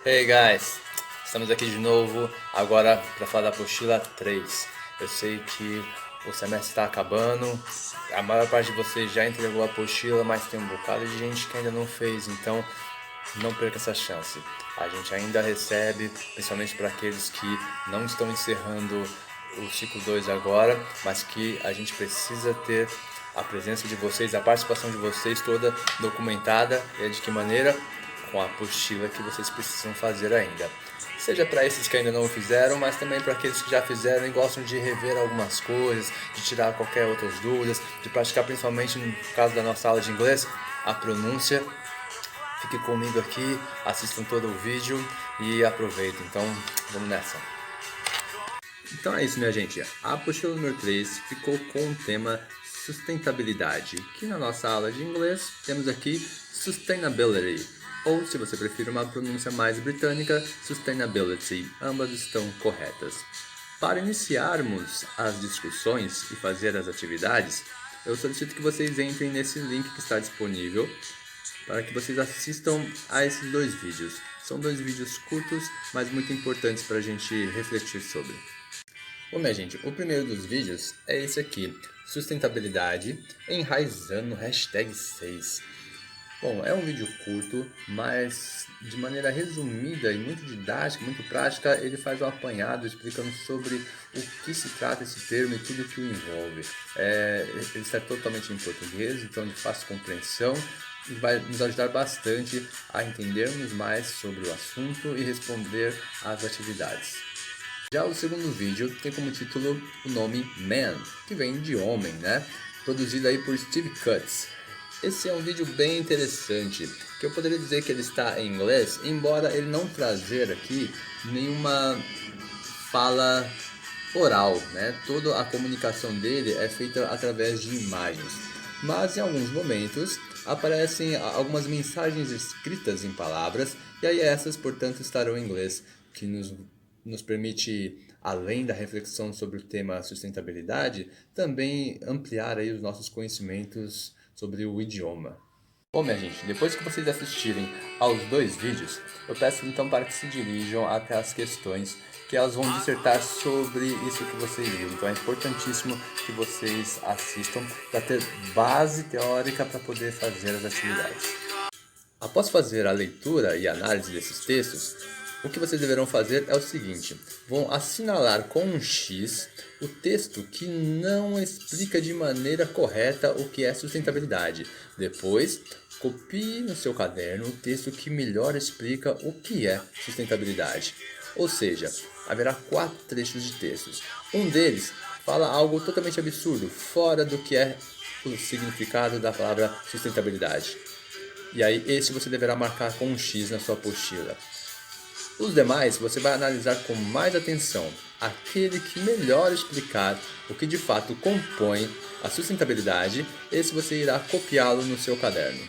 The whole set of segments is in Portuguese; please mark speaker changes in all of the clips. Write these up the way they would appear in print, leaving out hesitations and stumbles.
Speaker 1: Hey guys, estamos aqui de novo agora para falar da apostila 3. Eu sei que o semestre está acabando, a maior parte de vocês já entregou a apostila, mas tem um bocado de gente que ainda não fez, então não perca essa chance. A gente ainda recebe, principalmente para aqueles que não estão encerrando o ciclo 2 agora, mas que a gente precisa ter a presença de vocês, a participação de vocês toda documentada. E de que maneira? Com a apostila que vocês precisam fazer ainda. Seja para esses que ainda não o fizeram, mas também para aqueles que já fizeram e gostam de rever algumas coisas, de tirar qualquer outras dúvidas, de praticar principalmente no caso da nossa aula de inglês, a pronúncia. Fique comigo aqui, assistam todo o vídeo e aproveitem. Então, vamos nessa. Então é isso, minha gente. A apostila número 3 ficou com o tema sustentabilidade, que na nossa aula de inglês temos aqui sustainability, ou se você prefere uma pronúncia mais britânica, sustainability. Ambas estão corretas. Para iniciarmos as discussões e fazer as atividades, eu solicito que vocês entrem nesse link que está disponível para que vocês assistam a esses dois vídeos. São dois vídeos curtos, mas muito importantes para a gente refletir sobre. Bom, minha gente, o primeiro dos vídeos é esse aqui, sustentabilidade enraizando hashtag 6. Bom, é um vídeo curto, mas de maneira resumida e muito didática, muito prática, ele faz um apanhado explicando sobre o que se trata esse termo e tudo que o envolve. Ele está totalmente em português, então de fácil compreensão, e vai nos ajudar bastante a entendermos mais sobre o assunto e responder às atividades. Já o segundo vídeo tem como título o nome Man, que vem de homem, né? Produzido aí por Steve Cutts. Esse é um vídeo bem interessante, que eu poderia dizer que ele está em inglês, embora ele não trazer aqui nenhuma fala oral, né? Toda a comunicação dele é feita através de imagens. Mas em alguns momentos aparecem algumas mensagens escritas em palavras, e aí essas, portanto, estarão em inglês, que nos permite, além da reflexão sobre o tema sustentabilidade, também ampliar aí os nossos conhecimentos sobre o idioma. Bom, minha gente, depois que vocês assistirem aos dois vídeos, eu peço então para que se dirijam até as questões, que elas vão dissertar sobre isso que vocês viram. Então é importantíssimo que vocês assistam para ter base teórica para poder fazer as atividades. Após fazer a leitura e análise desses textos, o que vocês deverão fazer é o seguinte: vão assinalar com um X o texto que não explica de maneira correta o que é sustentabilidade. Depois, copie no seu caderno o texto que melhor explica o que é sustentabilidade. Ou seja, haverá 4 trechos de textos. Um deles fala algo totalmente absurdo, fora do que é o significado da palavra sustentabilidade. E aí esse você deverá marcar com um X na sua apostila. Os demais você vai analisar com mais atenção, aquele que melhor explicar o que de fato compõe a sustentabilidade, esse você irá copiá-lo no seu caderno.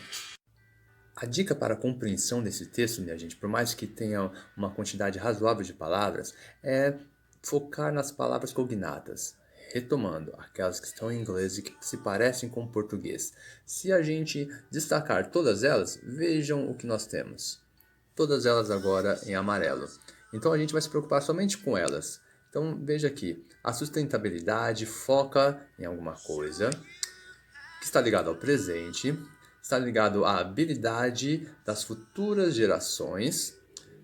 Speaker 1: A dica para a compreensão desse texto, minha gente, por mais que tenha uma quantidade razoável de palavras, é focar nas palavras cognatas. Retomando, aquelas que estão em inglês e que se parecem com o português. Se a gente destacar todas elas, vejam o que nós temos. Todas elas agora em amarelo. Então a gente vai se preocupar somente com elas. Então veja aqui, a sustentabilidade foca em alguma coisa que está ligado ao presente, está ligado à habilidade das futuras gerações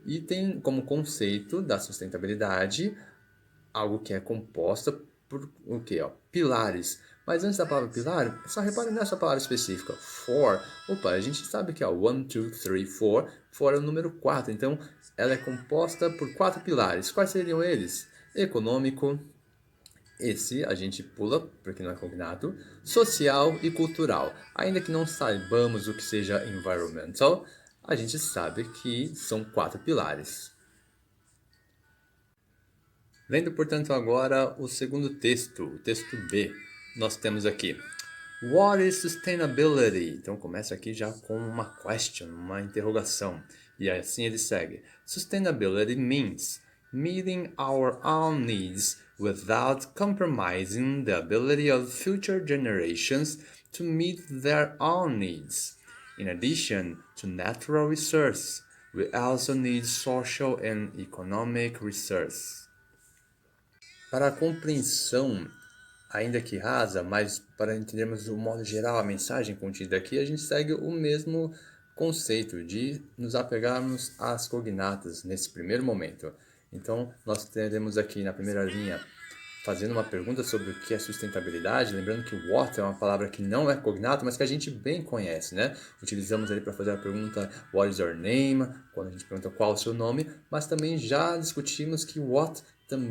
Speaker 1: e tem como conceito da sustentabilidade algo que é composta por o quê? Pilares. Mas antes da palavra pilar, só repare nessa palavra específica, for. Opa, a gente sabe que é 1, 2, 3, 4. For é o número 4, então ela é composta por 4 pilares. Quais seriam eles? Econômico, esse a gente pula, porque não é cognato, social e cultural. Ainda que não saibamos o que seja environmental, a gente sabe que são 4 pilares. Lendo, portanto, agora o segundo texto, o texto B, nós temos aqui: What is sustainability? Então começa aqui já com uma question, uma interrogação. E assim ele segue: Sustainability means meeting our own needs without compromising the ability of future generations to meet their own needs. In addition to natural resources, We also need social and economic research. Para a compreensão, ainda que rasa, mas para entendermos do modo geral a mensagem contida aqui, a gente segue o mesmo conceito de nos apegarmos às cognatas nesse primeiro momento. Então, nós teremos aqui na primeira linha fazendo uma pergunta sobre o que é sustentabilidade, lembrando que what é uma palavra que não é cognata, mas que a gente bem conhece, né? Utilizamos ali para fazer a pergunta what is your name, quando a gente pergunta qual é o seu nome, mas também já discutimos que what,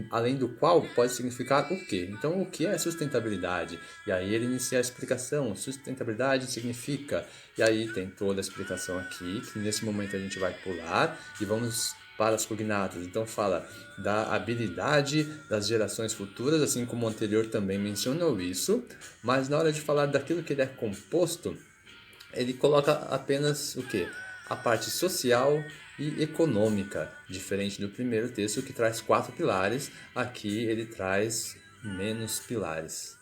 Speaker 1: além do qual, pode significar o quê. Então, o que é sustentabilidade? E aí ele inicia a explicação. Sustentabilidade significa... E aí tem toda a explicação aqui, que nesse momento a gente vai pular e vamos para as cognatas. Então fala da habilidade das gerações futuras, assim como o anterior também mencionou isso, mas na hora de falar daquilo que ele é composto, ele coloca apenas o quê? A parte social e econômica, diferente do primeiro texto que traz 4 pilares, aqui ele traz menos pilares.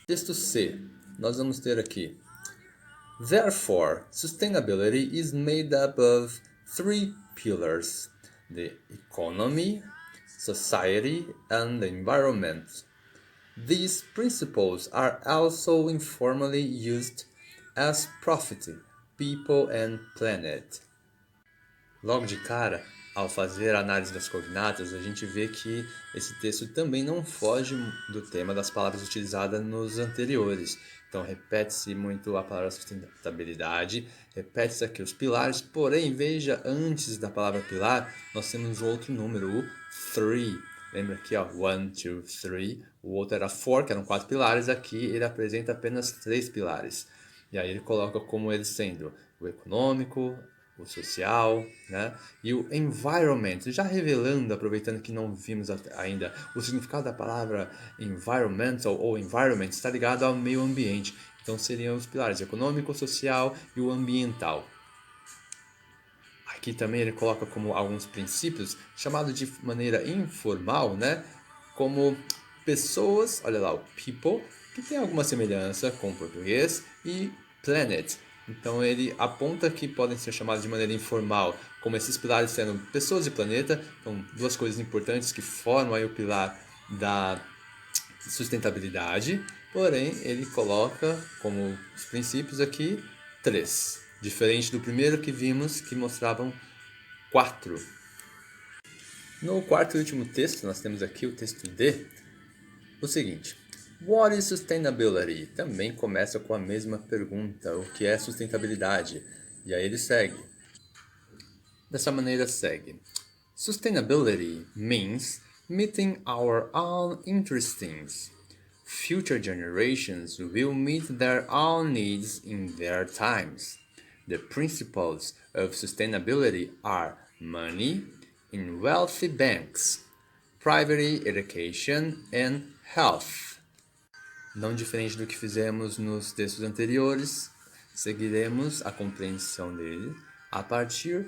Speaker 1: Texto C, nós vamos ter aqui: Therefore, sustainability is made up of 3 pillars: the economy, society, and the environment. These principles are also informally used as profit, people, and planet. Logo de cara, ao fazer a análise das cognatas, a gente vê que esse texto também não foge do tema das palavras utilizadas nos anteriores. Então, repete-se muito a palavra sustentabilidade, repete-se aqui os pilares, porém, veja, antes da palavra pilar, nós temos outro número, o 3. Lembra aqui, ó, 1, 2, 3. O outro era 4, que eram 4 pilares. Aqui ele apresenta apenas 3 pilares. E aí ele coloca como eles sendo o econômico, o social, né? E o environment, já revelando, aproveitando que não vimos ainda, o significado da palavra environmental ou environment está ligado ao meio ambiente. Então seriam os pilares econômico, social e o ambiental. Aqui também ele coloca como alguns princípios, chamados de maneira informal, né? Como pessoas, olha lá, o people, que tem alguma semelhança com o português, e planet. Então ele aponta que podem ser chamados de maneira informal, como esses pilares sendo pessoas e planeta, então duas coisas importantes que formam aí o pilar da sustentabilidade, porém ele coloca como os princípios aqui 3, diferente do primeiro que vimos que mostravam 4. No quarto e último texto, nós temos aqui o texto D, o seguinte: What is sustainability? Também começa com a mesma pergunta, o que é sustentabilidade? E aí ele segue. Dessa maneira segue: Sustainability means meeting our own interests. Future generations will meet their own needs in their times. The principles of sustainability are money in wealthy banks, private education, and health. Não diferente do que fizemos nos textos anteriores, seguiremos a compreensão dele a partir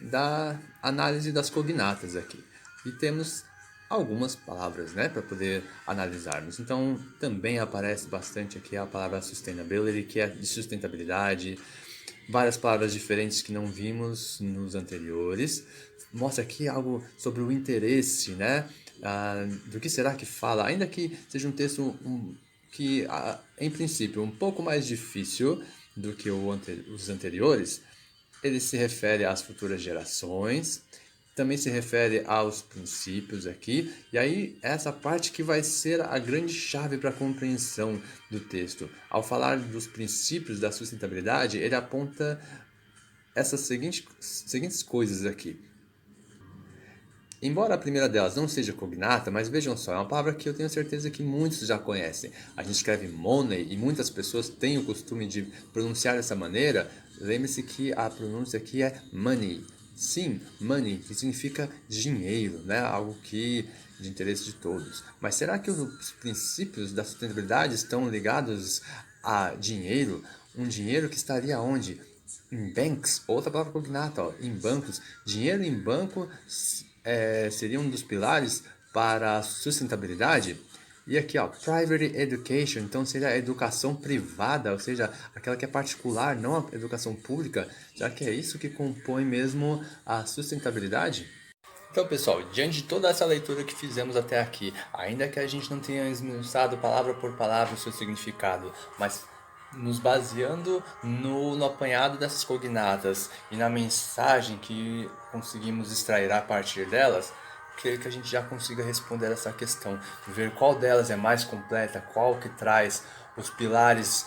Speaker 1: da análise das cognatas aqui. E temos algumas palavras, né, para poder analisarmos. Então, também aparece bastante aqui a palavra sustainability, que é de sustentabilidade, várias palavras diferentes que não vimos nos anteriores. Mostra aqui algo sobre o interesse, né? Do que será que fala, ainda que seja um texto que, em princípio, um pouco mais difícil do que os anteriores, ele se refere às futuras gerações, também se refere aos princípios aqui, e aí essa parte que vai ser a grande chave para a compreensão do texto. Ao falar dos princípios da sustentabilidade, ele aponta essas seguintes coisas aqui. Embora a primeira delas não seja cognata, mas vejam só, é uma palavra que eu tenho certeza que muitos já conhecem. A gente escreve money e muitas pessoas têm o costume de pronunciar dessa maneira. Lembre-se que a pronúncia aqui é money. Sim, money, que significa dinheiro, né? Algo que de interesse de todos. Mas será que os princípios da sustentabilidade estão ligados a dinheiro? Um dinheiro que estaria onde? Em banks, outra palavra cognata, ó, em bancos. Dinheiro em banco seria um dos pilares para a sustentabilidade? E aqui, ó, private education, então seria a educação privada, ou seja, aquela que é particular, não a educação pública, já que é isso que compõe mesmo a sustentabilidade? Então, pessoal, diante de toda essa leitura que fizemos até aqui, ainda que a gente não tenha esmiuçado palavra por palavra o seu significado, mas nos baseando no apanhado dessas cognatas e na mensagem que conseguimos extrair a partir delas, creio que a gente já consiga responder essa questão, ver qual delas é mais completa, qual que traz os pilares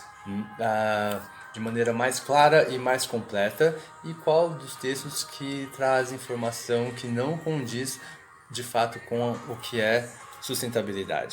Speaker 1: de maneira mais clara e mais completa, e qual dos textos que traz informação que não condiz de fato com o que é sustentabilidade.